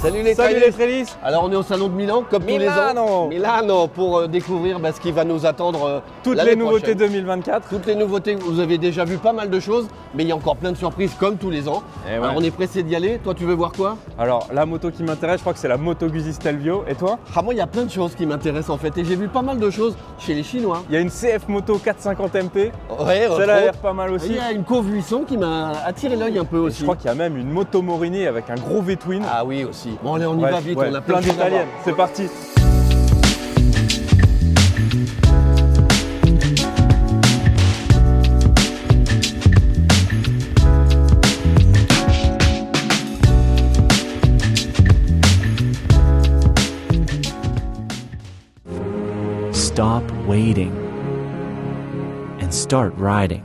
Salut les Trellis. Alors on est au salon de Milan comme tous les ans. Milano pour découvrir ce qui va nous attendre Toutes les nouveautés 2024. Toutes les nouveautés, vous avez déjà vu pas mal de choses, mais il y a encore plein de surprises comme tous les ans. Alors on est pressé d'y aller. Toi tu veux voir quoi? Alors la moto qui m'intéresse, je crois que c'est la Moto Guzzi Stelvio. Et toi? Moi il y a plein de choses qui m'intéressent en fait et j'ai vu pas mal de choses chez les Chinois. Il y a une CF Moto 450 MP. Ouais, celle-là a l'air pas mal aussi. Il y a une Cove 800 qui m'a attiré l'œil un peu aussi. Je crois qu'il y a même une Moto Morini avec un gros V-twin. Ah oui aussi. Bon allez on y va vite, on a plein d'italiennes. C'est parti. Stop waiting and start riding.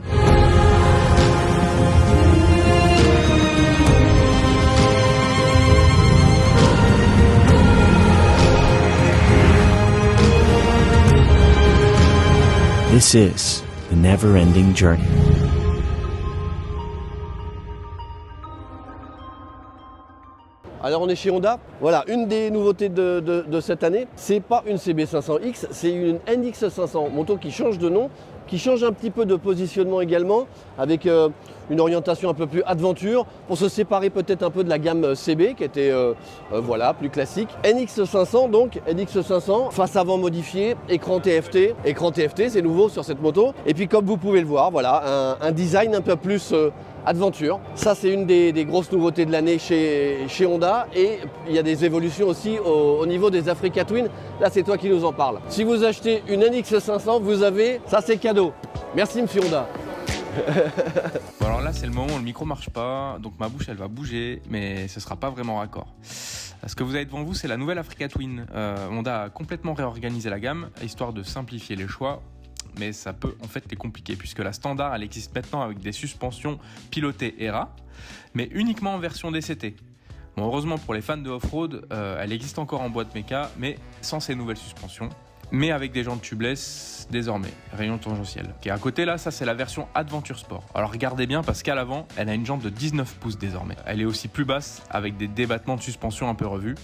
This is the never-ending journey. Alors on est chez Honda. Voilà, une des nouveautés de cette année, c'est pas une CB500X, c'est une NX500, moto qui change de nom, qui change un petit peu de positionnement également, avec une orientation un peu plus aventure, pour se séparer peut-être un peu de la gamme CB qui était voilà, plus classique. NX500 donc, NX500, face avant modifié, écran TFT. Écran TFT, c'est nouveau sur cette moto. Et puis comme vous pouvez le voir, voilà, un design un peu plus aventure. Ça c'est une des grosses nouveautés de l'année chez Honda, et il y a des évolutions aussi au niveau des Africa Twin. Là c'est toi qui nous en parles. Si vous achetez une NX500, vous avez, ça c'est cadeau. Merci monsieur Honda. Bon alors là c'est le moment où le micro marche pas, donc ma bouche elle va bouger, mais ce sera pas vraiment raccord. Ce que vous avez devant vous c'est la nouvelle Africa Twin. Honda a complètement réorganisé la gamme, histoire de simplifier les choix. Mais ça peut en fait les compliquer puisque la standard elle existe maintenant avec des suspensions pilotées ERA, mais uniquement en version DCT. Bon, heureusement pour les fans de off-road, elle existe encore en boîte méca, mais sans ces nouvelles suspensions, mais avec des jantes tubeless désormais, rayon tangentiel. Et à côté là, ça c'est la version Adventure Sport. Alors regardez bien parce qu'à l'avant, elle a une jante de 19 pouces désormais. Elle est aussi plus basse avec des débattements de suspension un peu revus.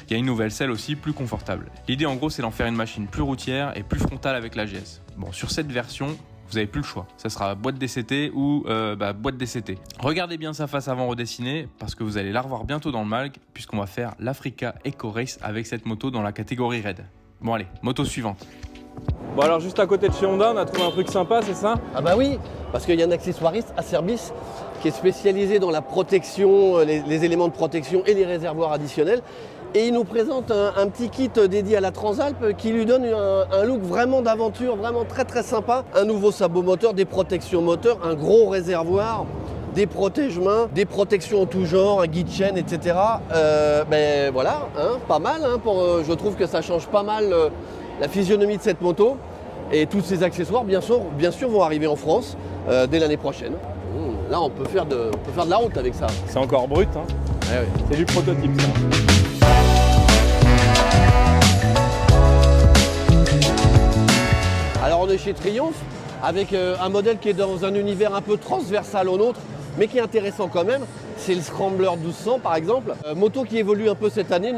Il y a une nouvelle selle aussi plus confortable. L'idée en gros c'est d'en faire une machine plus routière et plus frontale avec l'AGS. Bon, sur cette version, vous n'avez plus le choix. Ça sera boîte DCT ou boîte DCT. Regardez bien sa face avant redessinée parce que vous allez la revoir bientôt dans le mag puisqu'on va faire l'Africa Eco Race avec cette moto dans la catégorie Raid. Bon allez, moto suivante. Bon alors juste à côté de chez Honda, on a trouvé un truc sympa, c'est ça? Ah bah oui, parce qu'il y a un accessoiriste, Acerbis, qui est spécialisé dans la protection, les éléments de protection et les réservoirs additionnels. Et il nous présente un petit kit dédié à la Transalp qui lui donne un look vraiment d'aventure, vraiment très très sympa. Un nouveau sabot moteur, des protections moteurs, un gros réservoir, des protège-mains, des protections en tout genre, un guide chaîne, etc. Ben voilà, hein, pas mal. Hein, je trouve que ça change pas mal la physionomie de cette moto. Et tous ces accessoires, bien sûr, vont arriver en France dès l'année prochaine. Là, on peut faire de la route avec ça. C'est encore brut, hein. Ouais, oui. C'est du prototype ça. Alors on est chez Triumph avec un modèle qui est dans un univers un peu transversal au nôtre, mais qui est intéressant quand même. C'est le Scrambler 1200 par exemple. Moto qui évolue un peu cette année,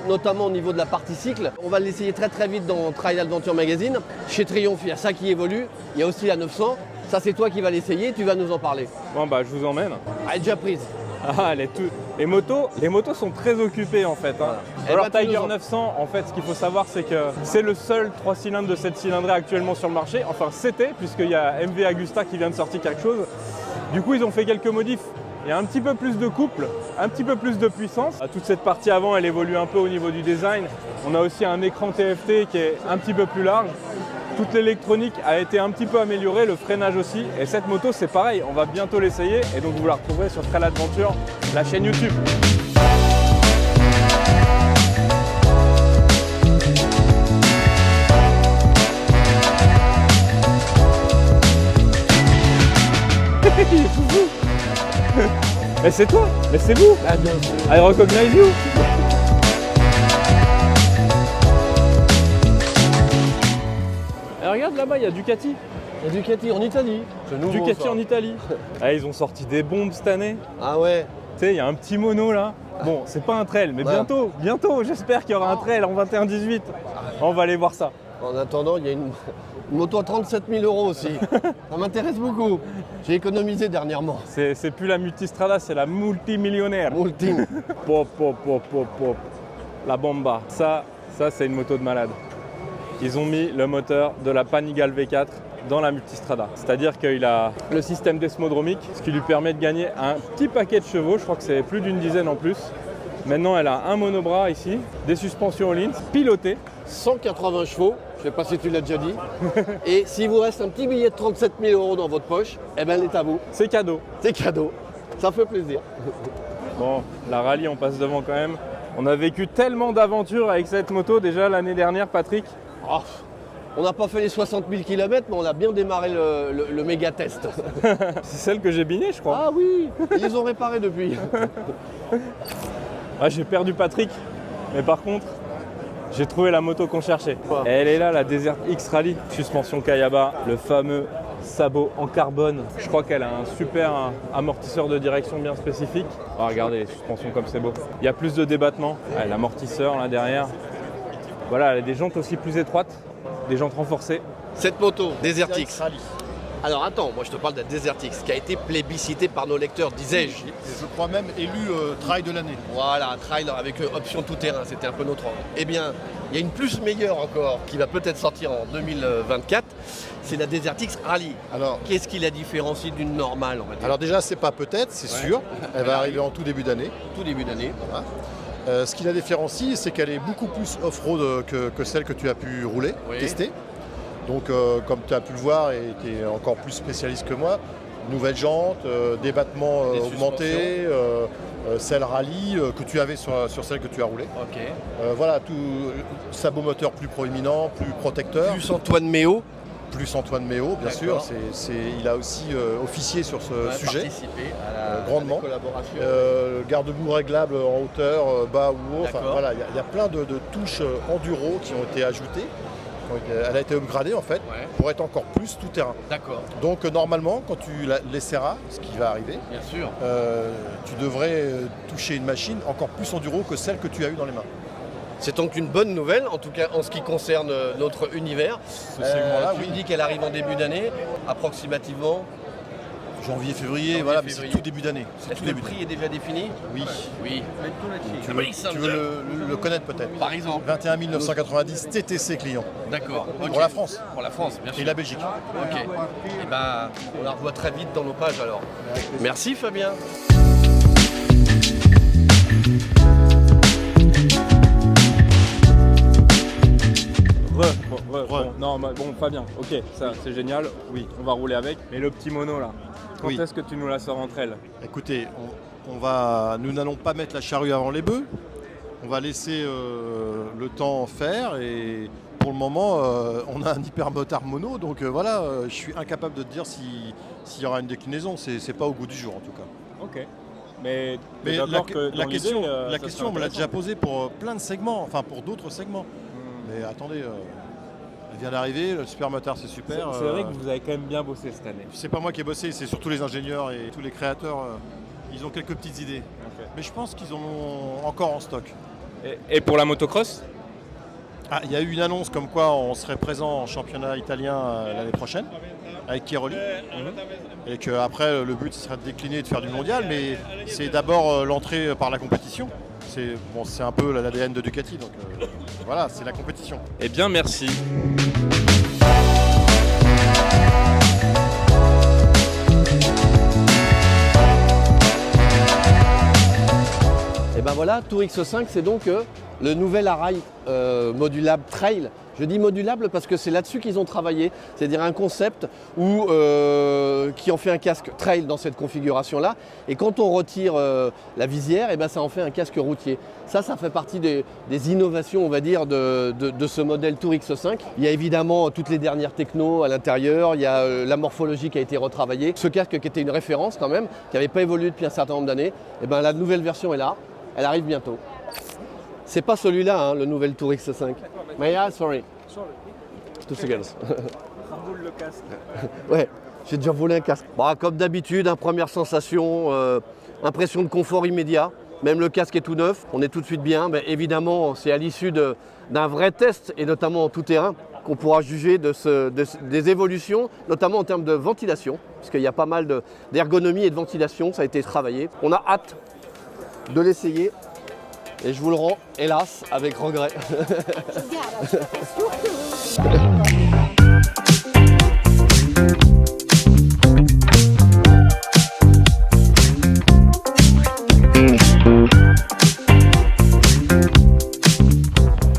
notamment au niveau de la partie cycle. On va l'essayer très très vite dans Trail Adventure Magazine. Chez Triumph, il y a ça qui évolue. Il y a aussi la 900. Ça c'est toi qui vas l'essayer, tu vas nous en parler. Bon bah je vous emmène. Elle est déjà prise. Ah, les motos sont très occupées en fait. Hein. Alors Tiger 900, en fait, ce qu'il faut savoir, c'est que c'est le seul 3 cylindres de cette cylindrée actuellement sur le marché. Enfin, c'était, puisqu'il y a MV Agusta qui vient de sortir quelque chose. Du coup, ils ont fait quelques modifs. Il y a un petit peu plus de couple, un petit peu plus de puissance. Toute cette partie avant, elle évolue un peu au niveau du design. On a aussi un écran TFT qui est un petit peu plus large. Toute l'électronique a été un petit peu améliorée, le freinage aussi. Et cette moto, c'est pareil, on va bientôt l'essayer. Et donc, vous la retrouverez sur Trail Adventure, la chaîne YouTube. Il est foufou. Mais c'est toi, mais c'est vous. Ah, bien sûr. I recognize you. Et regarde là-bas, il y a Ducati. Il y a Ducati en Italie. C'est nouveau, Ducati ça. en Italie. Ah, ils ont sorti des bombes cette année. Ah ouais. Tu sais, il y a un petit mono là. Bon, c'est pas un trail, mais bientôt, j'espère qu'il y aura un trail en 21-18. On va aller voir ça. En attendant, il y a une moto à 37 000 € aussi. Ça m'intéresse beaucoup. J'ai économisé dernièrement. C'est plus la multistrada, c'est la multimillionnaire. Multi. Pop, pop, pop, pop, pop. La bomba. Ça c'est une moto de malade. Ils ont mis le moteur de la Panigale V4 dans la multistrada. C'est-à-dire qu'il a le système desmodromique, ce qui lui permet de gagner un petit paquet de chevaux. Je crois que c'est plus d'une dizaine en plus. Maintenant, elle a un monobras ici, des suspensions all-in, pilotées. 180 chevaux, je ne sais pas si tu l'as déjà dit. Et s'il vous reste un petit billet de 37 000 € dans votre poche, eh bien, elle est à vous. C'est cadeau. C'est cadeau. Ça fait plaisir. Bon, la rallye, on passe devant quand même. On a vécu tellement d'aventures avec cette moto déjà l'année dernière, Patrick. Oh, on n'a pas fait les 60 000 km, mais on a bien démarré le méga test. C'est celle que j'ai binée, je crois. Ah oui, ils ont réparé depuis. Ah, j'ai perdu Patrick, mais par contre, j'ai trouvé la moto qu'on cherchait. Et elle est là, la Desert X Rally. Suspension Kayaba, le fameux sabot en carbone. Je crois qu'elle a un super amortisseur de direction bien spécifique. Oh, regardez les suspensions comme c'est beau. Il y a plus de débattement. Ah, l'amortisseur là derrière. Voilà, elle a des jantes aussi plus étroites, des jantes renforcées. Cette moto, Desert X. Alors attends, moi je te parle de la Desert X qui a été plébiscitée par nos lecteurs, disais-je. Je crois même élu trail de l'année. Voilà, trail avec option tout-terrain, c'était un peu notre ordre. Eh bien, il y a une plus meilleure encore qui va peut-être sortir en 2024, c'est la Desert X Rally. Alors, qu'est-ce qui la différencie d'une normale, on va dire? Alors déjà, c'est pas peut-être, c'est sûr. Elle va arriver en tout début d'année. Tout début d'année. Voilà. Ce qui la différencie, c'est qu'elle est beaucoup plus off-road que celle que tu as pu rouler, tester. Donc, comme tu as pu le voir et tu es encore plus spécialiste que moi, nouvelles jantes, des battements augmentés, selle rallye que tu avais sur celle que tu as roulée. Voilà, tout sabot moteur plus proéminent, plus protecteur. Plus Antoine Méo. Plus Antoine Méo, bien sûr. Il a aussi officié sur ce sujet, grandement. Garde-boue réglable en hauteur, bas ou haut. Enfin, voilà, il y a plein de touches enduro qui ont été ajoutées. Elle a été upgradée en fait pour être encore plus tout terrain. D'accord. Donc normalement, quand tu l'essaieras, ce qui va arriver, bien sûr, tu devrais toucher une machine encore plus enduro que celle que tu as eue dans les mains. C'est donc une bonne nouvelle, en tout cas en ce qui concerne notre univers. Tu me dis qu'elle arrive en début d'année, approximativement. Janvier, février, voilà, mais c'est tout début d'année. Est-ce que le prix est déjà défini? Oui. Oui. Tu veux le connaître peut-être? Par exemple. 21 990 TTC clients. D'accord. Pour la France. Pour la France, bien sûr. Et la Belgique. Ok. Et ben, on la revoit très vite dans nos pages alors. Merci Fabien. Non, bon, Fabien, ok, ça c'est génial, oui, on va rouler avec. Mais le petit mono là, quand est-ce que tu nous la sors entre elles? Écoutez, nous n'allons pas mettre la charrue avant les bœufs. On va laisser le temps faire et pour le moment, on a un hyper motard mono, donc voilà, je suis incapable de te dire s'il y aura une déclinaison. C'est pas au goût du jour en tout cas. Ok. Mais la question, on me l'a déjà posée pour plein de segments, enfin pour d'autres segments. Mais attendez, elle vient d'arriver, le super motard c'est super. C'est vrai que vous avez quand même bien bossé cette année. C'est pas moi qui ai bossé, c'est surtout les ingénieurs et tous les créateurs. Ils ont quelques petites idées. Okay. Mais je pense qu'ils en ont encore en stock. Et pour la motocross? Il y a eu une annonce comme quoi on serait présent en championnat italien l'année prochaine avec Chiroli. Et qu'après le but serait de décliner et de faire du mondial, mais c'est d'abord l'entrée par la compétition. C'est un peu l'ADN de Ducati, donc voilà, c'est la compétition. Eh bien, merci. Et ben voilà, Tour X5, c'est donc le nouvel Arai modulable trail. Je dis modulable parce que c'est là-dessus qu'ils ont travaillé, c'est-à-dire un concept qui en fait un casque trail dans cette configuration-là. Et quand on retire la visière, et ben ça en fait un casque routier. Ça fait partie des innovations, on va dire, de ce modèle Tour X5. Il y a évidemment toutes les dernières technos à l'intérieur, il y a la morphologie qui a été retravaillée. Ce casque qui était une référence quand même, qui n'avait pas évolué depuis un certain nombre d'années, et ben la nouvelle version est là, elle arrive bientôt. C'est pas celui-là, hein, le nouvel Tour X5. Mais sorry. Two seconds. Le casque. Ouais, j'ai déjà volé un casque. Bah, comme d'habitude, première sensation, impression de confort immédiat. Même le casque est tout neuf, on est tout de suite bien. Mais évidemment, c'est à l'issue d'un vrai test, et notamment en tout terrain, qu'on pourra juger des évolutions, notamment en termes de ventilation, parce qu'il y a pas mal d'ergonomie et de ventilation, ça a été travaillé. On a hâte de l'essayer, et je vous le rends, hélas, avec regret.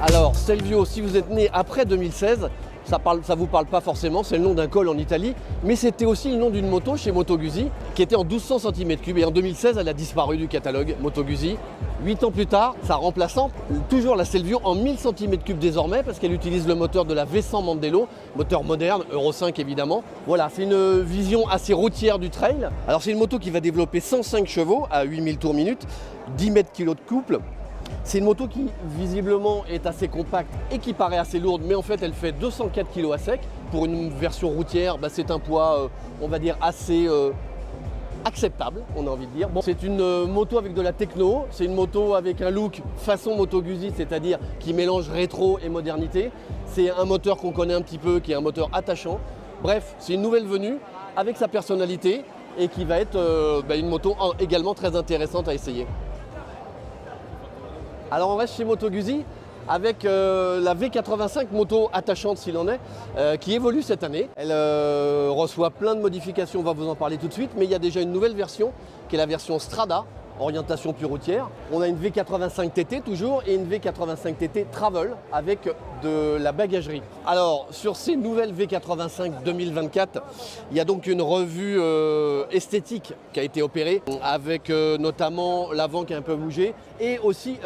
Alors, Stelvio, si vous êtes né après 2016, ça vous parle pas forcément, c'est le nom d'un col en Italie, mais c'était aussi le nom d'une moto chez Moto Guzzi qui était en 1200 cm3 et en 2016 elle a disparu du catalogue Moto Guzzi. 8 ans plus tard, sa remplaçante, toujours la Stelvio en 1000 cm3 désormais parce qu'elle utilise le moteur de la V100 Mandello, moteur moderne, Euro 5 évidemment. Voilà, c'est une vision assez routière du trail. Alors c'est une moto qui va développer 105 chevaux à 8000 tours minute, 10 mètres kg de couple. C'est une moto qui visiblement est assez compacte et qui paraît assez lourde, mais en fait elle fait 204 kg à sec. Pour une version routière, c'est un poids, on va dire, assez acceptable, on a envie de dire. Bon, c'est une moto avec de la techno, c'est une moto avec un look façon Moto Guzzi, c'est-à-dire qui mélange rétro et modernité. C'est un moteur qu'on connaît un petit peu, qui est un moteur attachant. Bref, c'est une nouvelle venue avec sa personnalité et qui va être une moto également très intéressante à essayer. Alors on reste chez Moto Guzzi avec la V85 moto attachante s'il en est, qui évolue cette année. Elle reçoit plein de modifications, on va vous en parler tout de suite, mais il y a déjà une nouvelle version qui est la version Strada, orientation plus routière. On a une V85 TT toujours et une V85 TT Travel avec de la bagagerie. Alors sur ces nouvelles V85 2024, il y a donc une revue esthétique qui a été opérée avec notamment l'avant qui a un peu bougé et aussi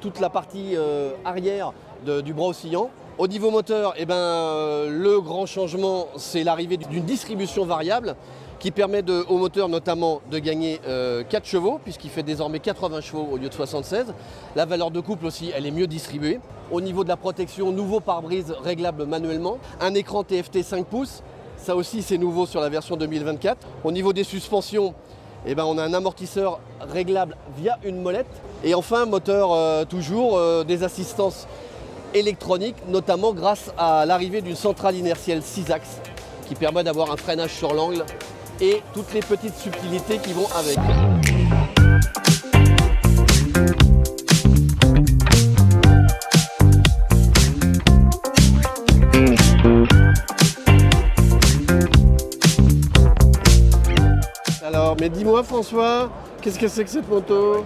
toute la partie arrière du bras oscillant. Au niveau moteur, le grand changement, c'est l'arrivée d'une distribution variable qui permet au moteur notamment de gagner 4 chevaux, puisqu'il fait désormais 80 chevaux au lieu de 76. La valeur de couple aussi, elle est mieux distribuée. Au niveau de la protection, nouveau pare-brise réglable manuellement. Un écran TFT 5 pouces, ça aussi c'est nouveau sur la version 2024. Au niveau des suspensions, on a un amortisseur réglable via une molette. Et enfin, moteur toujours, des assistances électroniques, notamment grâce à l'arrivée d'une centrale inertielle 6 axes qui permet d'avoir un freinage sur l'angle et toutes les petites subtilités qui vont avec. Alors, mais dis-moi François, qu'est-ce que c'est que cette moto?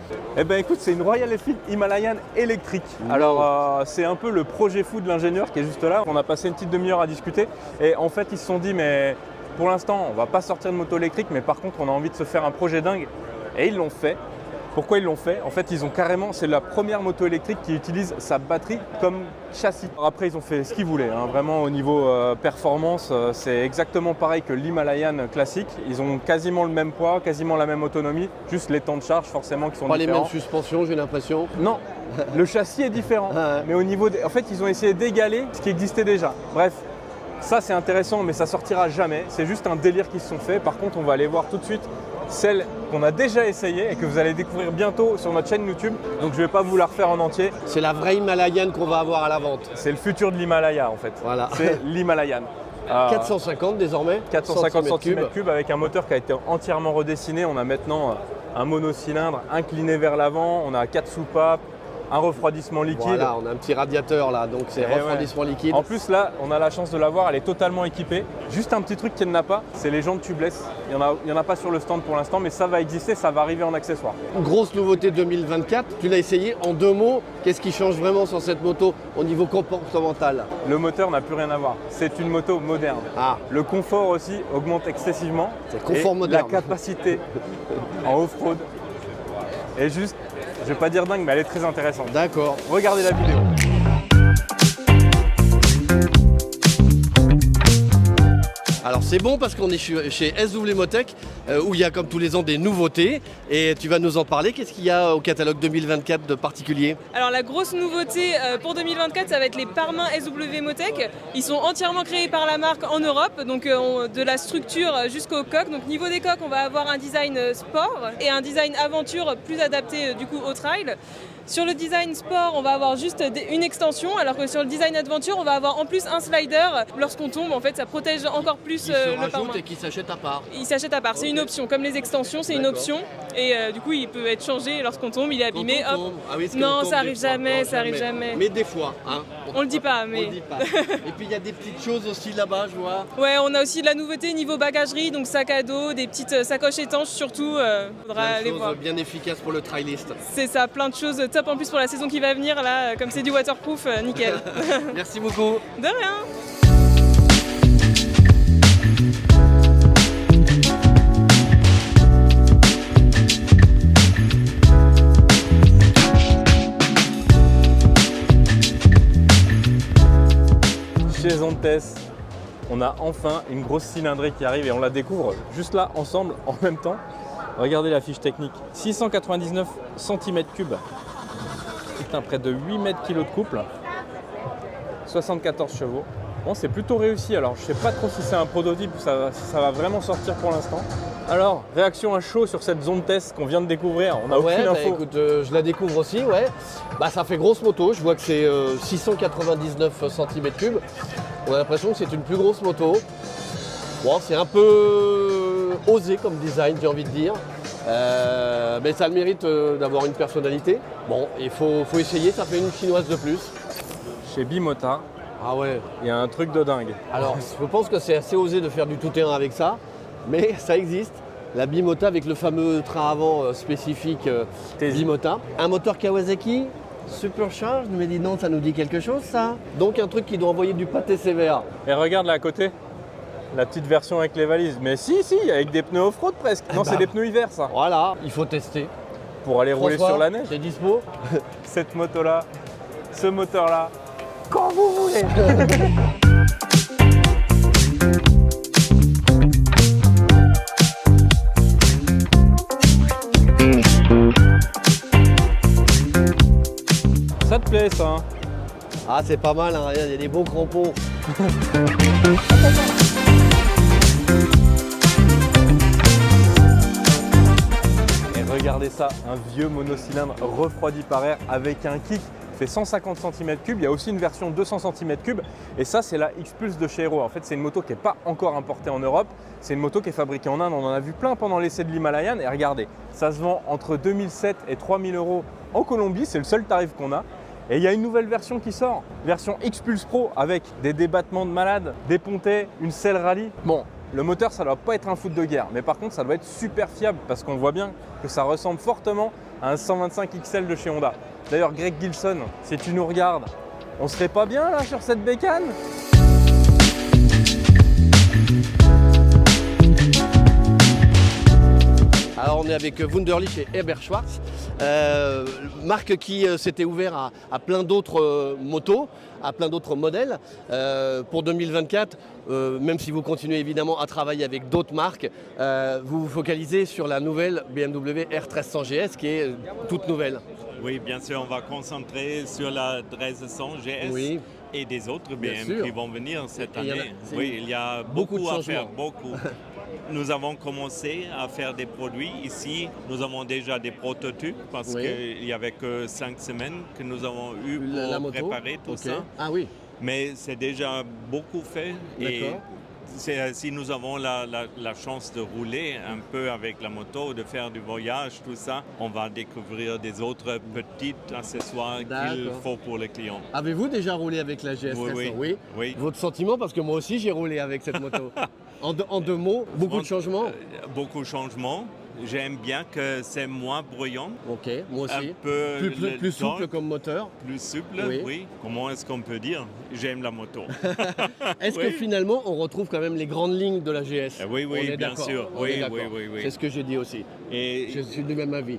Écoute, c'est une Royal Enfield Himalayan électrique. Alors c'est un peu le projet fou de l'ingénieur qui est juste là. On a passé une petite demi-heure à discuter et en fait ils se sont dit mais pour l'instant on va pas sortir de moto électrique, mais par contre on a envie de se faire un projet dingue et ils l'ont fait. Pourquoi ils l'ont fait? En fait, ils ont carrément, c'est la première moto électrique qui utilise sa batterie comme châssis. Alors après, ils ont fait ce qu'ils voulaient. Vraiment, au niveau performance, c'est exactement pareil que l'Himalayan classique. Ils ont quasiment le même poids, quasiment la même autonomie, juste les temps de charge forcément qui sont différents. Pas les mêmes suspensions, j'ai l'impression. Non, le châssis est différent. Mais au niveau en fait, ils ont essayé d'égaler ce qui existait déjà. Bref. Ça c'est intéressant, mais ça sortira jamais. C'est juste un délire qui se sont fait. Par contre, on va aller voir tout de suite celle qu'on a déjà essayée et que vous allez découvrir bientôt sur notre chaîne YouTube. Donc je ne vais pas vous la refaire en entier. C'est la vraie Himalayan qu'on va avoir à la vente. C'est le futur de l'Himalaya en fait. Voilà. C'est l'Himalayan. 450 désormais. 450 cm3 avec un moteur qui a été entièrement redessiné. On a maintenant un monocylindre incliné vers l'avant. On a 4 soupapes. Un refroidissement liquide. Voilà, on a un petit radiateur là, donc c'est refroidissement liquide. En plus là, on a la chance de l'avoir, elle est totalement équipée. Juste un petit truc qu'elle n'a pas, c'est les jantes tubeless. Il n'y en a pas sur le stand pour l'instant, mais ça va exister, ça va arriver en accessoire. Grosse nouveauté 2024, tu l'as essayé en 2 mots. Qu'est-ce qui change vraiment sur cette moto au niveau comportemental? Le moteur n'a plus rien à voir, c'est une moto moderne. Le confort aussi augmente excessivement. C'est confort moderne. La capacité en off-road est juste, je vais pas dire dingue, mais elle est très intéressante. D'accord. Regardez la vidéo. Alors Alors c'est bon parce qu'on est chez SW Motech où il y a comme tous les ans des nouveautés et tu vas nous en parler. Qu'est-ce qu'il y a au catalogue 2024 de particulier? Alors la grosse nouveauté pour 2024, ça va être les pare-mains SW Motech. Ils sont entièrement créés par la marque en Europe, donc de la structure jusqu'aux coques. Donc niveau des coques, on va avoir un design sport et un design aventure plus adapté du coup au trail. Sur le design sport, on va avoir juste une extension, alors que sur le design adventure, on va avoir en plus un slider. Lorsqu'on tombe, en fait, ça protège encore plus le pare-main. Et qui s'achète à part. Il s'achète à part, c'est une option. Comme les extensions, c'est une option. Et du coup, il peut être changé lorsqu'on tombe, il est abîmé. Hop. Ah oui, non, ça arrive jamais, ça arrive jamais. Mais des fois, hein. On le dit pas, On mais. le dit pas. Et puis il y a des petites choses aussi là-bas, je vois. Ouais, on a aussi de la nouveauté niveau bagagerie, donc sac à dos, des petites sacoches étanches surtout. Faudra Plein de aller choses voir. bien efficaces pour le trailist. C'est ça, plein de choses top en plus pour la saison qui va venir là, comme c'est du waterproof, nickel. Merci beaucoup. De rien. Chez Zontes, on a enfin une grosse cylindrée qui arrive et on la découvre juste là ensemble en même temps. Regardez la fiche technique, 699 cm3, putain, près de 8 mètres kg de couple, 74 chevaux. Bon, c'est plutôt réussi, alors je sais pas trop si c'est un prototype ou si ça va vraiment sortir pour l'instant. Alors, réaction à chaud sur cette zone test qu'on vient de découvrir, on n'a aucune info. Écoute, je la découvre aussi, ouais. Bah ça fait grosse moto, je vois que c'est 699 cm3. On a l'impression que c'est une plus grosse moto. Bon, c'est un peu osé comme design, j'ai envie de dire. Mais ça a le mérite d'avoir une personnalité. Bon, il faut essayer, ça fait une chinoise de plus. Chez Bimota, Ah ouais. il y a un truc de dingue. Alors, je pense que c'est assez osé de faire du tout-terrain avec ça, mais ça existe. La Bimota avec le fameux train avant spécifique Bimota. Un moteur Kawasaki, supercharged, mais dis donc, ça nous dit quelque chose ça. Donc un truc qui doit envoyer du pâté sévère. Et regarde là à côté, la petite version avec les valises. Mais si, avec des pneus off-road presque. Non, c'est des pneus hiver ça. Voilà, il faut tester. Pour aller rouler François, sur la neige. t'es dispo? Cette moto-là, ce moteur-là, quand vous voulez. Ça te plaît ça hein? Ah c'est pas mal, hein, regarde, il y a des beaux crampons. Et regardez ça, un vieux monocylindre refroidi par air avec un kick. Fait 150 cm3, il y a aussi une version 200 cm3 et ça c'est la X-Pulse de chez Hero. En fait c'est une moto qui n'est pas encore importée en Europe, c'est une moto qui est fabriquée en Inde, on en a vu plein pendant l'essai de l'Himalayan et regardez, ça se vend entre 2007 et 3000 € en Colombie, c'est le seul tarif qu'on a. Et il y a une nouvelle version qui sort, version X-Pulse Pro avec des débattements de malade, des pontets, une selle rallye. Bon, le moteur ça doit pas être un foot de guerre, mais par contre ça doit être super fiable parce qu'on voit bien que ça ressemble fortement à un 125 XL de chez Honda. D'ailleurs Greg Gilson, si tu nous regardes, on serait pas bien là sur cette bécane ? Alors on est avec Wunderlich et Herbert Schwarz, marque qui s'était ouvert à plein d'autres motos, à plein d'autres modèles. Pour 2024, même si vous continuez évidemment à travailler avec d'autres marques, vous vous focalisez sur la nouvelle BMW R1300 GS qui est toute nouvelle. Oui, bien sûr, on va concentrer sur la 1300 GS Oui. et des autres Bien BMW sûr. qui vont venir cette Et il y en a- année. c'est Oui, il y a beaucoup de beaucoup à faire, changements. beaucoup. Nous avons commencé à faire des produits ici. Nous avons déjà des prototypes parce Oui. qu'il n'y avait que 5 semaines que nous avons eu pour La moto. préparer tout Ok. ça. Ah oui, Mais c'est déjà beaucoup fait. Et d'accord. si nous avons la chance de rouler un peu avec la moto, de faire du voyage, tout ça, on va découvrir des autres petits accessoires qu'il D'accord. faut pour les clients. Avez-vous déjà roulé avec la GS 1300? Oui. Votre sentiment? Parce que moi aussi j'ai roulé avec cette moto. En deux mots, beaucoup de changements? Beaucoup de changements. J'aime bien que c'est moins bruyant. Ok, moi aussi. Un peu Plus souple torque, comme moteur. plus souple, Oui. oui. Comment est-ce qu'on peut dire? J'aime la moto. Est-ce que Oui. finalement on retrouve quand même les grandes lignes de la GS? Oui, On est bien d'accord, sûr. on est Oui, d'accord. oui. C'est ce que j'ai dit aussi. Et... Je suis du même avis.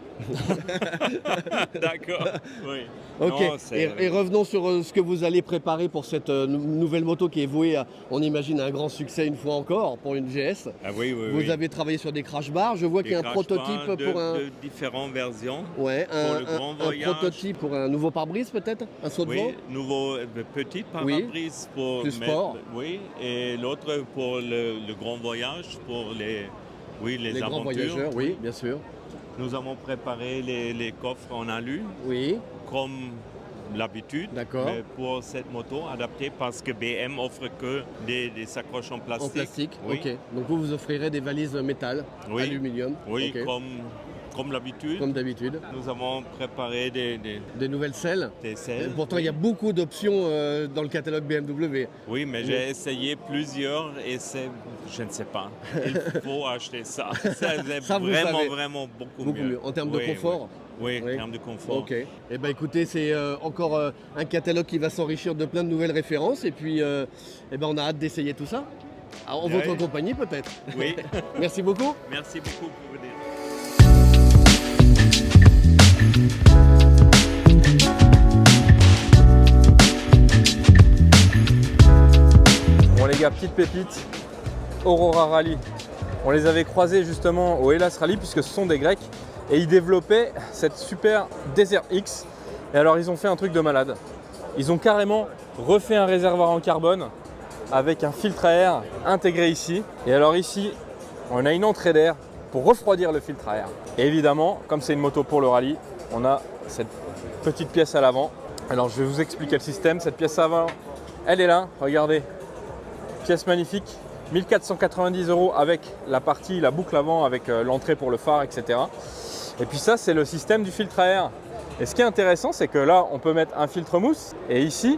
D'accord. Oui. Ok, Non, et revenons sur ce que vous allez préparer pour cette nouvelle moto qui est vouée à, on imagine, un grand succès une fois encore pour une GS. Ah oui, oui, Vous oui. avez travaillé sur des crash bars, je vois qu'il y a un prototype pour un... de différentes versions. Ouais, pour le grand voyage. un prototype pour un nouveau pare-brise peut-être, un saut de vent. Oui, nouveau petit pare-brise pour plus sport. Oui, et l'autre pour le grand voyage, pour les grands aventures. voyageurs, oui, bien sûr. Nous avons préparé les coffres en alu, Oui, comme l'habitude, d'accord. mais pour cette moto adaptée parce que BM offre que des sacoches en plastique. En plastique, Oui. ok. Donc vous offrirez des valises métal, Oui. aluminium. Oui, ok. comme l'habitude. Comme d'habitude. Nous avons préparé des nouvelles selles. selles. Pourtant, il y a beaucoup d'options dans le catalogue BMW. Oui, mais j'ai essayé plusieurs et je ne sais pas. Il faut acheter ça. C'est Ça, vous vraiment, savez. vraiment beaucoup Beaucoup mieux. En termes de confort. Oui, Oui. en termes de confort. Ok. Eh ben écoutez, c'est encore un catalogue qui va s'enrichir de plein de nouvelles références. Et puis, eh ben, on a hâte d'essayer tout ça. En Oui. votre compagnie, peut-être. Oui. Merci beaucoup. Merci beaucoup pour venir. Bon les gars, petite pépite, Aurora Rally. On les avait croisés justement au Hellas Rally puisque ce sont des Grecs et ils développaient cette super Desert X. Et alors ils ont fait un truc de malade. Ils ont carrément refait un réservoir en carbone avec un filtre à air intégré ici. Et alors ici, on a une entrée d'air pour refroidir le filtre à air. Et évidemment, comme c'est une moto pour le rallye, on a cette petite pièce à l'avant. Alors je vais vous expliquer le système. Cette pièce à l'avant, elle est là, regardez. Pièce magnifique, 1490 € avec la partie, la boucle avant, avec l'entrée pour le phare, etc. Et puis ça, c'est le système du filtre à air. Et ce qui est intéressant, c'est que là, on peut mettre un filtre mousse. Et ici,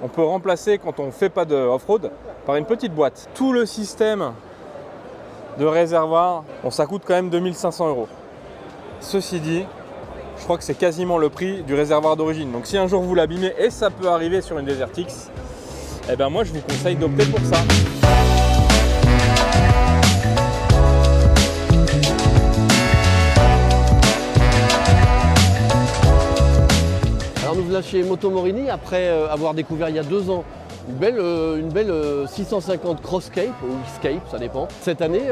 on peut remplacer, quand on ne fait pas de off-road, par une petite boîte. Tout le système de réservoir, bon, ça coûte quand même 2500 €. Ceci dit, je crois que c'est quasiment le prix du réservoir d'origine. Donc si un jour vous l'abîmez, et ça peut arriver sur une Desert X, eh ben moi je vous conseille d'opter pour ça. Alors nous voilà chez Moto Morini après avoir découvert il y a 2 ans une belle 650 Crosscape ou Escape, ça dépend. Cette année,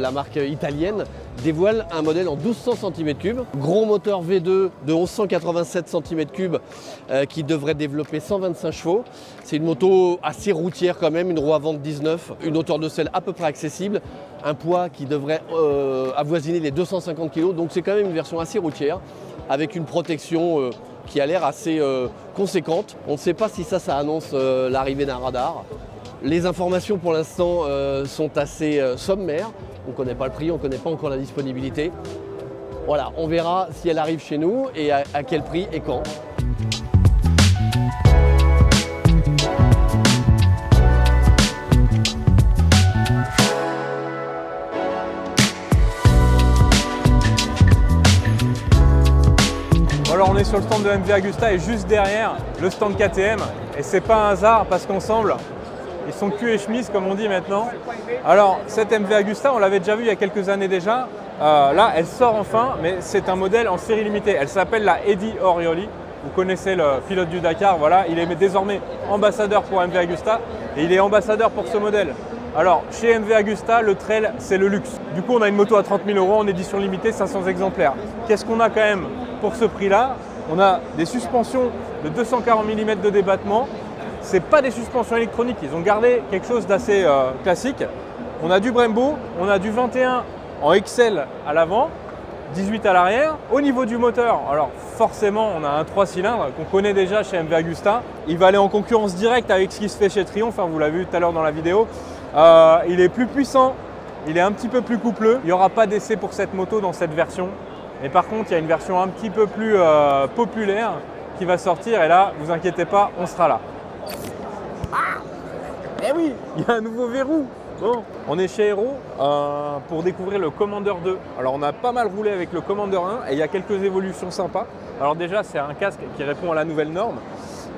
la marque italienne dévoile un modèle en 1200 cm3, gros moteur V2 de 1187 cm3 qui devrait développer 125 chevaux. C'est une moto assez routière quand même, une roue avant de 19, une hauteur de selle à peu près accessible, un poids qui devrait avoisiner les 250 kg, donc c'est quand même une version assez routière avec une protection qui a l'air assez conséquente. On ne sait pas si ça annonce l'arrivée d'un radar. Les informations pour l'instant sont assez sommaires. On ne connaît pas le prix, on ne connaît pas encore la disponibilité. Voilà, on verra si elle arrive chez nous et à quel prix et quand. Alors on est sur le stand de MV Agusta et juste derrière le stand KTM. Et c'est pas un hasard parce qu'ensemble, ils sont cul et chemise comme on dit maintenant. Alors cette MV Agusta, on l'avait déjà vu il y a quelques années déjà. Là, elle sort enfin, mais c'est un modèle en série limitée. Elle s'appelle la Eddie Orioli. Vous connaissez le pilote du Dakar, voilà. Il est désormais ambassadeur pour MV Agusta et il est ambassadeur pour ce modèle. Alors, chez MV Agusta, le trail, c'est le luxe. Du coup, on a une moto à 30 000 € en édition limitée, 500 exemplaires. Qu'est-ce qu'on a quand même pour ce prix-là? On a des suspensions de 240 mm de débattement. Ce n'est pas des suspensions électroniques, ils ont gardé quelque chose d'assez classique. On a du Brembo, on a du 21 en XL à l'avant, 18 à l'arrière. Au niveau du moteur, alors forcément, on a un 3 cylindres qu'on connaît déjà chez MV Agusta. Il va aller en concurrence directe avec ce qui se fait chez Triumph, vous l'avez vu tout à l'heure dans la vidéo. Il est plus puissant, il est un petit peu plus coupleux. Il n'y aura pas d'essai pour cette moto dans cette version. Mais par contre, il y a une version un petit peu plus populaire qui va sortir. Et là, vous inquiétez pas, on sera là. Ah, eh oui, il y a un nouveau verrou. Bon, on est chez Hero pour découvrir le Commander 2. Alors, on a pas mal roulé avec le Commander 1 et il y a quelques évolutions sympas. Alors déjà, c'est un casque qui répond à la nouvelle norme.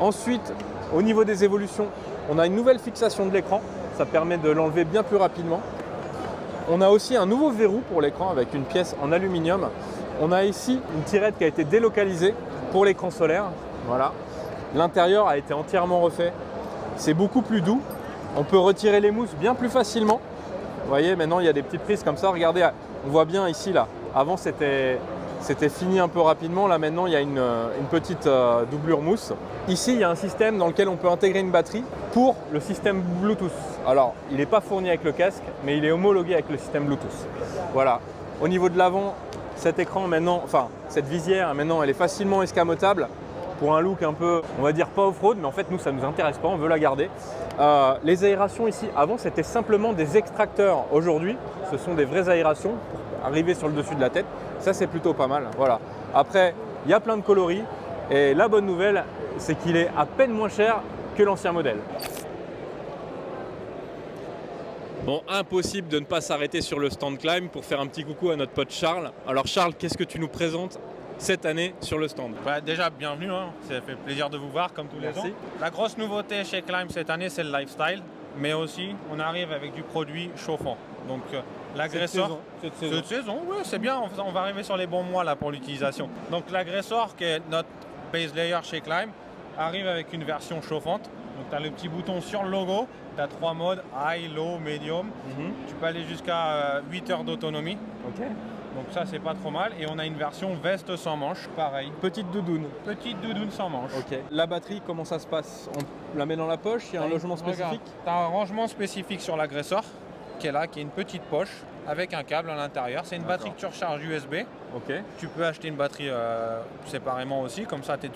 Ensuite, au niveau des évolutions, on a une nouvelle fixation de l'écran. Ça permet de l'enlever bien plus rapidement. On a aussi un nouveau verrou pour l'écran avec une pièce en aluminium. On a ici une tirette qui a été délocalisée pour l'écran solaire. Voilà. L'intérieur a été entièrement refait. C'est beaucoup plus doux. On peut retirer les mousses bien plus facilement. Vous voyez, maintenant il y a des petites prises comme ça. Regardez, on voit bien ici là. Avant c'était fini un peu rapidement. Là maintenant il y a une petite doublure mousse. Ici il y a un système dans lequel on peut intégrer une batterie pour le système Bluetooth. Alors il n'est pas fourni avec le casque, mais il est homologué avec le système Bluetooth. Voilà. Au niveau de l'avant, cet écran maintenant, enfin cette visière maintenant, elle est facilement escamotable. Pour un look un peu, on va dire pas off-road, mais en fait nous ça ne nous intéresse pas, on veut la garder. Les aérations ici, avant c'était simplement des extracteurs. Aujourd'hui, ce sont des vraies aérations pour arriver sur le dessus de la tête. Ça c'est plutôt pas mal. Voilà. Après, il y a plein de coloris et la bonne nouvelle, c'est qu'il est à peine moins cher que l'ancien modèle. Bon, impossible de ne pas s'arrêter sur le stand Climb pour faire un petit coucou à notre pote Charles. Alors Charles, qu'est-ce que tu nous présentes cette année sur le stand? Déjà, bienvenue, hein. Ça fait plaisir de vous voir comme tous les ans. La grosse nouveauté chez Climb cette année, c'est le lifestyle, mais aussi on arrive avec du produit chauffant. Donc l'agressor, cette saison, oui, c'est bien, on va arriver sur les bons mois là pour l'utilisation. Donc l'agressor, qui est notre base layer chez Climb, arrive avec une version chauffante. Donc tu as le petit bouton sur le logo, tu as 3 modes, high, low, medium. Tu peux aller jusqu'à 8 heures d'autonomie. Ok. Donc ça c'est pas trop mal, et on a une version veste sans manche, pareil. Petite doudoune. Petite doudoune sans manche. Ok. La batterie, comment ça se passe? On la met dans la poche, il y a un logement spécifique? Tu as un rangement spécifique sur l'agressor, qui est là, qui est une petite poche, avec un câble à l'intérieur. C'est une batterie que tu recharges USB. Ok. Tu peux acheter une batterie séparément aussi, comme ça tu as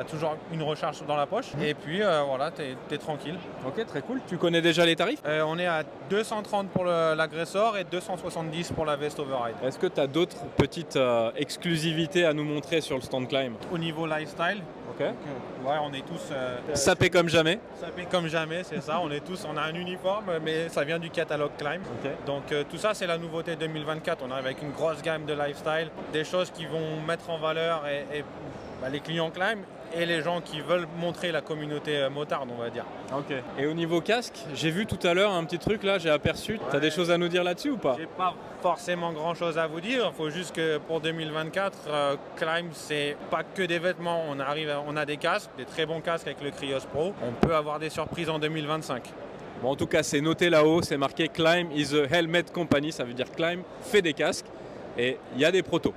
toujours une recharge dans la poche. Et puis voilà, tu es tranquille. Ok, très cool. Tu connais déjà les tarifs? On est à 230 pour l'agressor et 270 pour la veste override. Est-ce que tu as d'autres petites exclusivités à nous montrer sur le stand Climb? Au niveau lifestyle, ok. Ouais, on est tous sapés comme jamais. Sapés comme jamais, c'est ça. On a un uniforme, mais ça vient du catalogue Climb. Okay. Donc tout ça, c'est la nouveauté 2024. On arrive avec une grosse gamme de lifestyle, des choses qui vont mettre en valeur les clients Climb et les gens qui veulent montrer la communauté motarde, on va dire. Ok. Et au niveau casque, j'ai vu tout à l'heure un petit truc là, j'ai aperçu. Ouais. T'as des choses à nous dire là-dessus ou pas? J'ai pas forcément grand chose à vous dire. Il faut juste que pour 2024, Climb, c'est pas que des vêtements. On a des casques, des très bons casques avec le Krios Pro. On peut avoir des surprises en 2025. Bon, en tout cas, c'est noté là-haut, c'est marqué Climb is a helmet company. Ça veut dire Climb fait des casques. Et il y a des protos.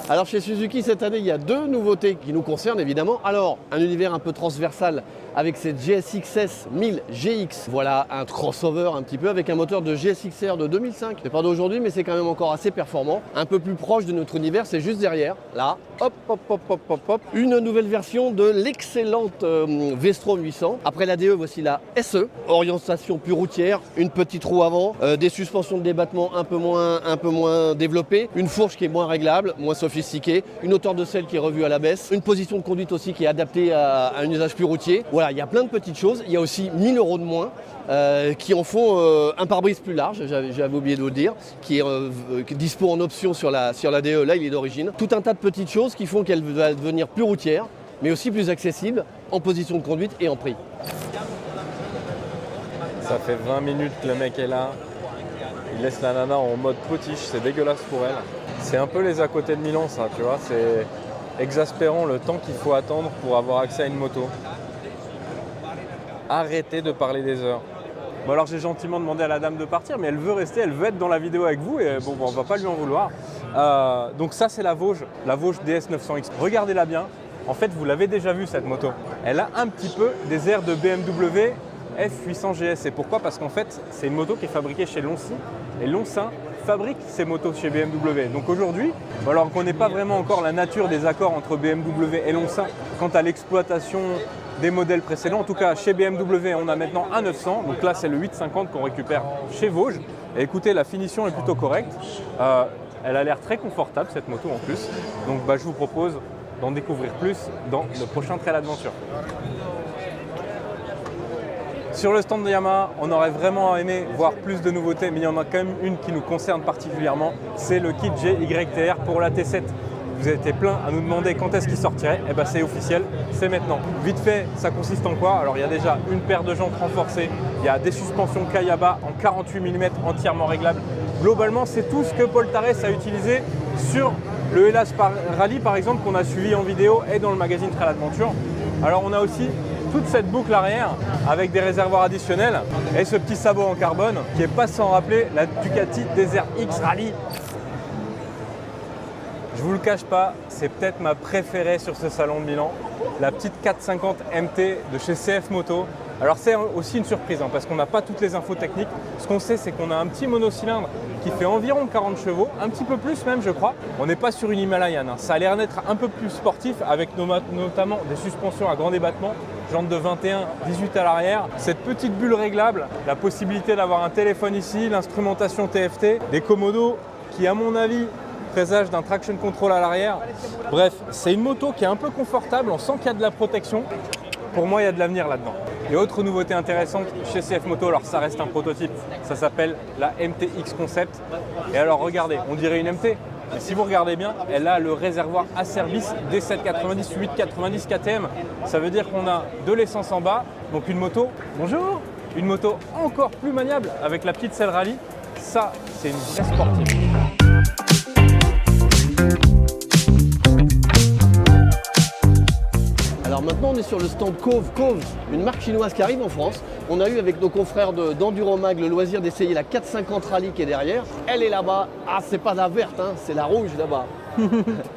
Alors chez Suzuki cette année, il y a 2 nouveautés qui nous concernent évidemment. Alors un univers un peu transversal avec cette GSX-S 1000 GX. Voilà un crossover un petit peu avec un moteur de GSX-R de 2005. C'est pas d'aujourd'hui mais c'est quand même encore assez performant. Un peu plus proche de notre univers, c'est juste derrière. Là, hop, hop, hop, hop, hop, hop. Une nouvelle version de l'excellente V-Strom 800. Après la DE, voici la SE. Orientation plus routière, une petite roue avant, des suspensions de débattement un peu moins développées, une fourche qui est moins réglable, moins sophistiquée, une hauteur de selle qui est revue à la baisse, une position de conduite aussi qui est adaptée à un usage plus routier. Voilà, il y a plein de petites choses. Il y a aussi 1000 € de moins qui en font un pare-brise plus large, j'avais oublié de vous le dire, qui est dispo en option sur la DE, là il est d'origine. Tout un tas de petites choses qui font qu'elle va devenir plus routière, mais aussi plus accessible en position de conduite et en prix. Ça fait 20 minutes que le mec est là. Il laisse la nana en mode potiche, c'est dégueulasse pour elle. C'est un peu les à côté de Milan ça, tu vois, c'est exaspérant le temps qu'il faut attendre pour avoir accès à une moto. Arrêtez de parler des heures. Bon alors j'ai gentiment demandé à la dame de partir, mais elle veut rester, elle veut être dans la vidéo avec vous et bon on va pas lui en vouloir. Donc ça c'est la Vosges DS 900X. Regardez-la bien, en fait vous l'avez déjà vu cette moto. Elle a un petit peu des airs de BMW F800 GS. Et pourquoi? Parce qu'en fait c'est une moto qui est fabriquée chez Loncy et Loncin fabrique ces motos chez BMW. Donc aujourd'hui, alors qu'on n'est pas vraiment encore la nature des accords entre BMW et Loncin quant à l'exploitation des modèles précédents, en tout cas chez BMW on a maintenant un 900, donc là c'est le 850 qu'on récupère chez Vosges. Et écoutez, la finition est plutôt correcte, elle a l'air très confortable cette moto en plus, donc je vous propose d'en découvrir plus dans le prochain Trail Adventure. Sur le stand de Yamaha, on aurait vraiment aimé voir plus de nouveautés, mais il y en a quand même une qui nous concerne particulièrement, c'est le kit GYTR pour la T7. Vous avez été plein à nous demander quand est-ce qu'il sortirait, et bien c'est officiel, c'est maintenant. Vite fait, ça consiste en quoi? Alors il y a déjà une paire de jantes renforcées, il y a des suspensions Kayaba en 48 mm entièrement réglables globalement, c'est tout ce que Paul Tarès a utilisé sur le Hellas Rally, par exemple, qu'on a suivi en vidéo et dans le magazine Trail Adventure. Alors, on a aussi toute cette boucle arrière avec des réservoirs additionnels et ce petit sabot en carbone qui est pas sans rappeler la Ducati Desert X Rally. Je vous le cache pas, c'est peut-être ma préférée sur ce salon de Milan, la petite 450 MT de chez CF Moto. Alors c'est aussi une surprise parce qu'on n'a pas toutes les infos techniques. Ce qu'on sait, c'est qu'on a un petit monocylindre qui fait environ 40 chevaux, un petit peu plus même je crois. On n'est pas sur une Himalayan, ça a l'air d'être un peu plus sportif avec notamment des suspensions à grand débattement, jantes de 21, 18 à l'arrière, cette petite bulle réglable, la possibilité d'avoir un téléphone ici, l'instrumentation TFT, des commodos qui à mon avis présage d'un traction control à l'arrière. Bref, c'est une moto qui est un peu confortable, on sent qu'il y a de la protection. Pour moi, il y a de l'avenir là-dedans. Et autre nouveauté intéressante chez CF Moto, alors ça reste un prototype, ça s'appelle la MTX Concept. Et alors regardez, on dirait une MT, mais si vous regardez bien, elle a le réservoir à service D790, 890 KTM. Ça veut dire qu'on a de l'essence en bas, donc une moto, bonjour, une moto encore plus maniable avec la petite selle rallye. Ça, c'est une vraie sportive. Alors maintenant on est sur le stand Cove, une marque chinoise qui arrive en France. On a eu avec nos confrères d'Enduromag le loisir d'essayer la 450 Rally qui est derrière. Elle est là-bas, ah c'est pas la verte, hein, c'est la rouge là-bas.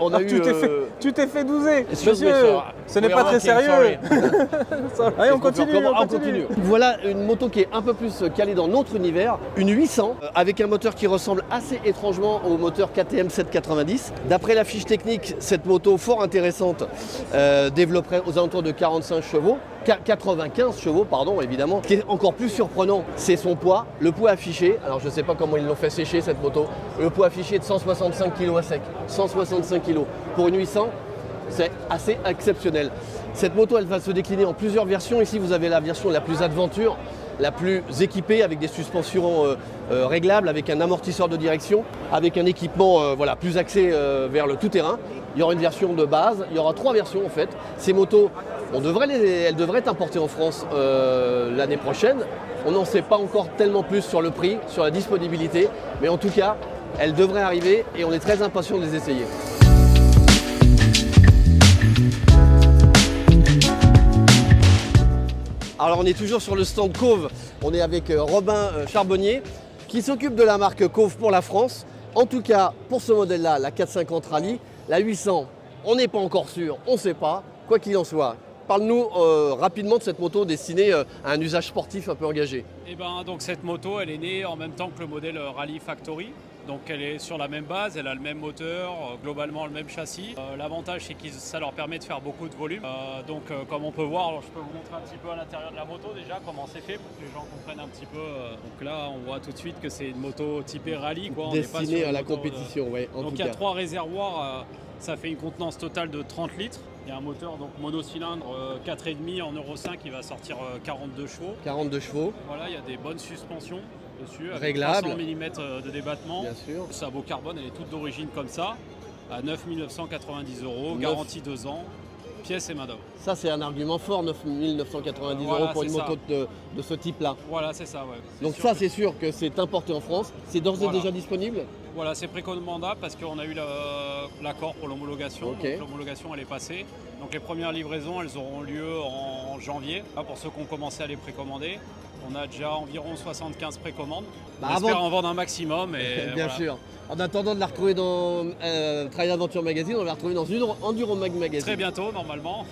On a tu t'es fait douser. Excuse me, Monsieur, ce n'est pas très sérieux. Allez, on continue. Voilà une moto qui est un peu plus calée dans notre univers, une 800 avec un moteur qui ressemble assez étrangement au moteur KTM 790. D'après la fiche technique, cette moto fort intéressante développerait aux alentours de 45 chevaux. 95 chevaux, pardon, évidemment. Ce qui est encore plus surprenant, c'est son poids. Le poids affiché, alors je ne sais pas comment ils l'ont fait sécher cette moto, le poids affiché est de 165 kg à sec. 165 kg. Pour une 800, c'est assez exceptionnel. Cette moto, elle va se décliner en plusieurs versions. Ici, vous avez la version la plus aventure, la plus équipée avec des suspensions réglables, avec un amortisseur de direction, avec un équipement voilà, plus axé vers le tout-terrain. Il y aura une version de base, il y aura 3 versions en fait. Ces motos, elles devraient être importées en France l'année prochaine. On n'en sait pas encore tellement plus sur le prix, sur la disponibilité, mais en tout cas, elles devraient arriver et on est très impatients de les essayer. Alors on est toujours sur le stand Cove, on est avec Robin Charbonnier qui s'occupe de la marque Cove pour la France. En tout cas, pour ce modèle-là, la 450 Rally, la 800, on n'est pas encore sûr, on ne sait pas, quoi qu'il en soit. Parle-nous rapidement de cette moto destinée à un usage sportif un peu engagé. Et donc cette moto, elle est née en même temps que le modèle Rally Factory. Donc elle est sur la même base, elle a le même moteur, globalement le même châssis. L'avantage c'est que ça leur permet de faire beaucoup de volume. Comme on peut voir, alors je peux vous montrer un petit peu à l'intérieur de la moto déjà comment c'est fait pour que les gens comprennent un petit peu. Donc là on voit tout de suite que c'est une moto typée rallye. Destinée à la compétition, oui. Donc il y a 3 réservoirs, ça fait une contenance totale de 30 litres. Il y a un moteur donc monocylindre 4,5 en Euro 5 qui va sortir 42 chevaux. 42 chevaux. Voilà, il y a des bonnes suspensions dessus, avec réglable, 300 mm de débattement. Bien sûr. Le sabot carbone, elle est toute d'origine comme ça, à 9 990 €, garantie 2 ans, pièces et main d'œuvre. Ça c'est un argument fort, 9 990 € pour une moto de ce type-là. Voilà, c'est ça, ouais. Donc ça c'est sûr que c'est importé en France, c'est d'ores et déjà disponible. Voilà, c'est précommandable parce qu'on a eu l'accord pour l'homologation. Okay. Donc l'homologation elle est passée. Donc les premières livraisons elles auront lieu en janvier. Là, pour ceux qui ont commencé à les précommander, on a déjà environ 75 précommandes. On espère en vendre un maximum. Et bien sûr. En attendant de la retrouver dans Trail Adventure Magazine, on va la retrouver dans une Enduromag Magazine. Très bientôt normalement.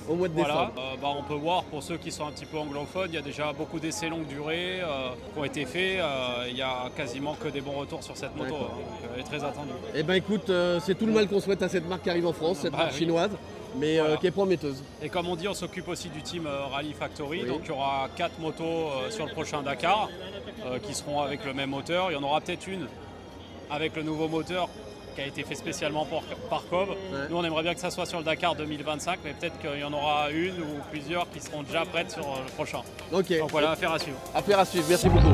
Au mois de décembre. On peut voir pour ceux qui sont un petit peu anglophones, il y a déjà beaucoup d'essais longue durée qui ont été faits. Il y a quasiment que des bons retours sur cette moto. Elle est très attendue. Eh ben écoute, c'est tout le mal qu'on souhaite à cette marque qui arrive en France, cette marque chinoise, mais qui est prometteuse. Et comme on dit, on s'occupe aussi du team Rally Factory. Oui. Donc il y aura 4 motos sur le prochain Dakar qui seront avec le même moteur. Il y en aura peut-être une avec le nouveau moteur qui a été fait spécialement par Cove. Ouais. Nous on aimerait bien que ça soit sur le Dakar 2025, mais peut-être qu'il y en aura une ou plusieurs qui seront déjà prêtes sur le prochain. Ok. Donc voilà, affaire à suivre. Affaire à suivre, merci beaucoup.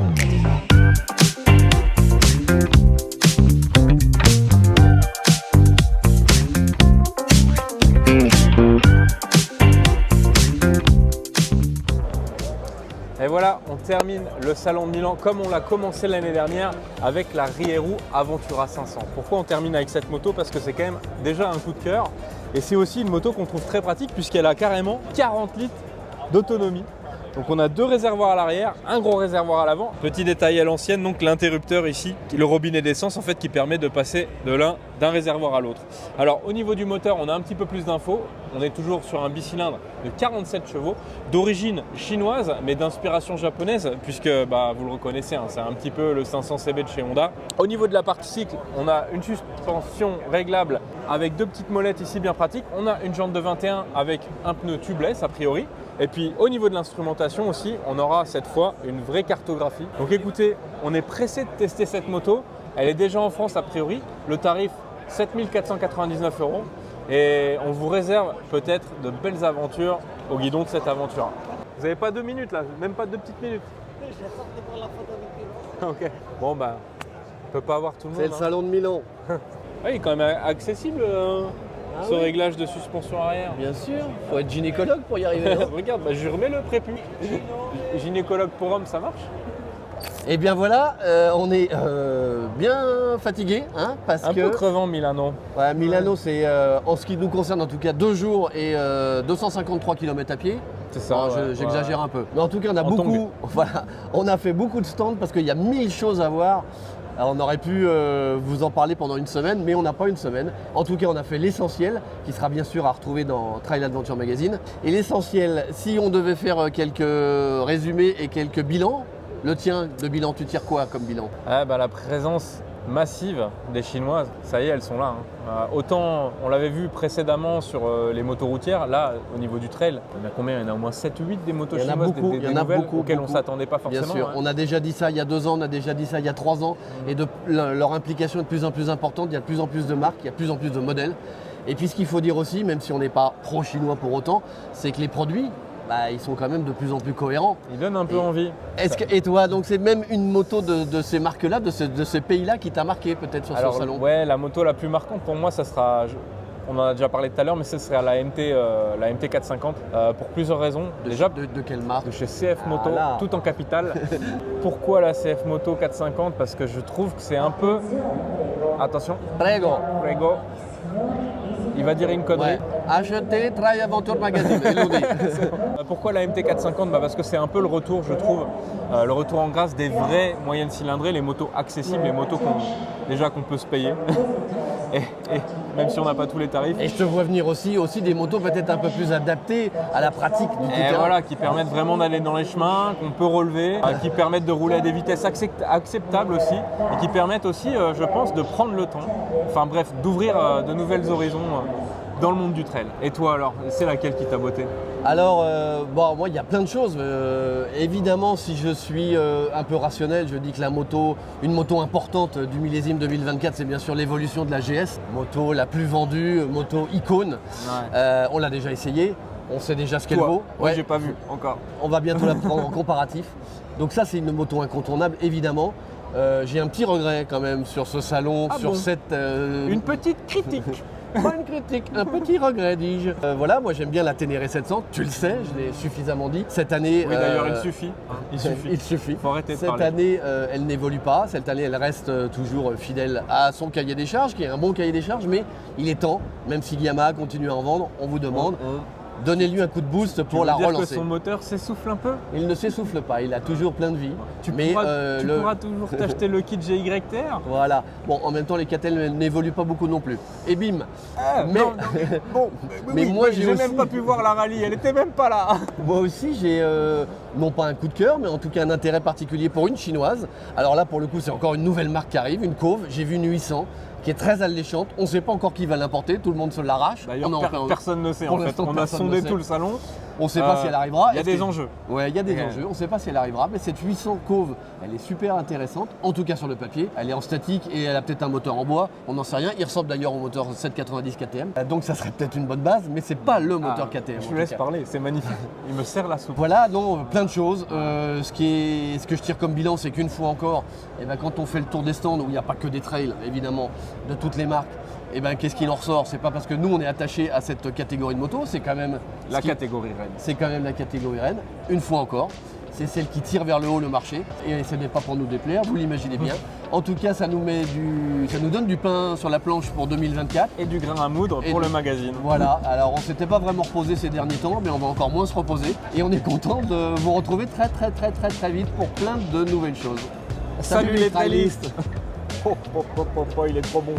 Et voilà, on termine le salon de Milan comme on l'a commencé l'année dernière avec la Rieru Aventura 500. Pourquoi on termine avec cette moto? Parce que c'est quand même déjà un coup de cœur et c'est aussi une moto qu'on trouve très pratique puisqu'elle a carrément 40 litres d'autonomie. Donc on a 2 réservoirs à l'arrière, un gros réservoir à l'avant. Petit détail à l'ancienne, donc l'interrupteur ici, le robinet d'essence en fait qui permet de passer d'un réservoir à l'autre. Alors au niveau du moteur, on a un petit peu plus d'infos. On est toujours sur un bicylindre de 47 chevaux, d'origine chinoise mais d'inspiration japonaise puisque vous le reconnaissez, c'est un petit peu le 500 CB de chez Honda. Au niveau de la partie cycle, on a une suspension réglable avec 2 petites molettes ici bien pratiques. On a une jante de 21 avec un pneu tubeless a priori. Et puis au niveau de l'instrumentation aussi, on aura cette fois une vraie cartographie. Donc écoutez, on est pressé de tester cette moto. Elle est déjà en France a priori. Le tarif 7 499 €. Et on vous réserve peut-être de belles aventures au guidon de cette aventure. Vous n'avez pas 2 minutes là, même pas 2 petites minutes. J'ai sorti pour la photo avec Ok. Bon on peut pas avoir tout le monde. C'est le salon de Milan. Oui, il est quand même accessible ce réglage de suspension arrière. Bien sûr, faut être gynécologue pour y arriver. Regarde, je remets le prépu. Gynécologue pour homme, ça marche? Et bien voilà, on est bien fatigué, parce un que... peu crevant Milano. Ouais, Milano, c'est en ce qui nous concerne en tout cas 2 jours et 253 km à pied. C'est ça. J'exagère un peu. Mais en tout cas, Tongue. On a fait beaucoup de stands parce qu'il y a 1000 choses à voir. Alors, on aurait pu vous en parler pendant une semaine, mais on n'a pas une semaine. En tout cas, on a fait l'essentiel, qui sera bien sûr à retrouver dans Trail Adventure Magazine. Et l'essentiel, si on devait faire quelques résumés et quelques bilans, le tien de bilan, tu tires quoi comme bilan? La présence massive des Chinoises, ça y est, elles sont là. Autant on l'avait vu précédemment sur les motos routières, là au niveau du trail, il y en a combien? Il y en a au moins 7 ou 8 des motos chinoises, des nouvelles auxquelles on ne s'attendait pas forcément. Bien sûr, on a déjà dit ça il y a 2 ans, on a déjà dit ça il y a 3 ans, et leur implication est de plus en plus importante, il y a de plus en plus de marques, il y a de plus en plus de modèles. Et puis ce qu'il faut dire aussi, même si on n'est pas pro-chinois pour autant, c'est que les produits, ils sont quand même de plus en plus cohérents. Ils donnent un peu envie. Et toi, donc c'est même une moto de ces marques-là, de ces pays-là qui t'a marqué peut-être sur ce salon? Ouais, la moto la plus marquante pour moi, ça sera, on en a déjà parlé tout à l'heure, mais ce serait la MT 450 pour plusieurs raisons. Déjà, de quelle marque? De chez CF Moto, tout en capitale. Pourquoi la CF Moto 450? Parce que je trouve que c'est un peu... Attention. Prego. Il va dire une connerie. Ouais. Achetez Trail Adventure Magazine. Pourquoi la MT 450? Parce que c'est un peu le retour, je trouve, le retour en grâce des vraies moyennes cylindrées, les motos accessibles, les motos qu'on peut se payer. Et même si on n'a pas tous les tarifs. Et je te vois venir aussi des motos peut-être un peu plus adaptées à la pratique du terrain. Voilà, qui permettent vraiment d'aller dans les chemins, qu'on peut relever, qui permettent de rouler à des vitesses acceptables aussi, et qui permettent aussi, je pense, de prendre le temps. Enfin bref, d'ouvrir de nouvelles horizons dans le monde du trail. Et toi alors, c'est laquelle qui t'a botté? Alors, moi, il y a plein de choses. Évidemment, si je suis un peu rationnel, je dis que une moto importante du millésime 2024, c'est bien sûr l'évolution de la GS. Moto la plus vendue, moto icône. Ouais. On l'a déjà essayé, on sait déjà ce qu'elle vaut. Ouais, j'ai pas vu encore. On va bientôt la prendre en comparatif. Donc ça, c'est une moto incontournable, évidemment. J'ai un petit regret quand même sur ce salon, cette... Une petite critique. Pas une critique, un petit regret, dis-je. Voilà, moi j'aime bien la Ténéré 700, tu le sais, je l'ai suffisamment dit. Cette année... Oui, d'ailleurs, il suffit. Il suffit. Faut arrêter de Cette parler. année, elle n'évolue pas. Cette année, elle reste toujours fidèle à son cahier des charges, qui est un bon cahier des charges, mais il est temps, même si Yamaha continue à en vendre, on vous demande... Donnez-lui un coup de boost pour la relancer. Que son moteur s'essouffle un peu? Il ne s'essouffle pas, il a toujours plein de vie. Tu pourras toujours t'acheter le kit GYTR. Voilà. Bon, en même temps, les KTM n'évoluent pas beaucoup non plus. Et bim. Mais moi, j'ai même pas pu voir la rallye, elle était même pas là. Moi aussi, j'ai non pas un coup de cœur, mais en tout cas un intérêt particulier pour une chinoise. Alors là, pour le coup, c'est encore une nouvelle marque qui arrive, une Cove. J'ai vu une 800. Qui est très alléchante. On ne sait pas encore qui va l'importer, tout le monde se l'arrache. D'ailleurs, personne ne sait en fait. On a sondé tout le salon. On ne sait pas si elle arrivera. Il y a des enjeux. Ouais, il y a des enjeux. On ne sait pas si elle arrivera. Mais cette 800 Cove, elle est super intéressante. En tout cas sur le papier. Elle est en statique et elle a peut-être un moteur en bois. On n'en sait rien. Il ressemble d'ailleurs au moteur 790 KTM. Donc ça serait peut-être une bonne base, mais c'est pas le moteur KTM. Je te laisse parler. C'est magnifique. Il me serre la soupe. Voilà, non, plein de choses. Ce que je tire comme bilan, c'est qu'une fois encore, quand on fait le tour des stands où il n'y a pas que des trails, évidemment, de toutes les marques. Qu'est-ce qu'il en ressort? C'est pas parce que nous on est attaché à cette catégorie de moto, c'est quand même la catégorie reine. C'est quand même la catégorie reine, une fois encore. c'est celle qui tire vers le haut le marché. Et ce n'est pas pour nous déplaire, vous l'imaginez bien. En tout cas, ça nous donne du pain sur la planche pour 2024. Et du grain à moudre pour le magazine. Voilà, alors on ne s'était pas vraiment reposé ces derniers temps, mais on va encore moins se reposer. Et on est content de vous retrouver très vite pour plein de nouvelles choses. Salut les traillistes. Il est trop bon.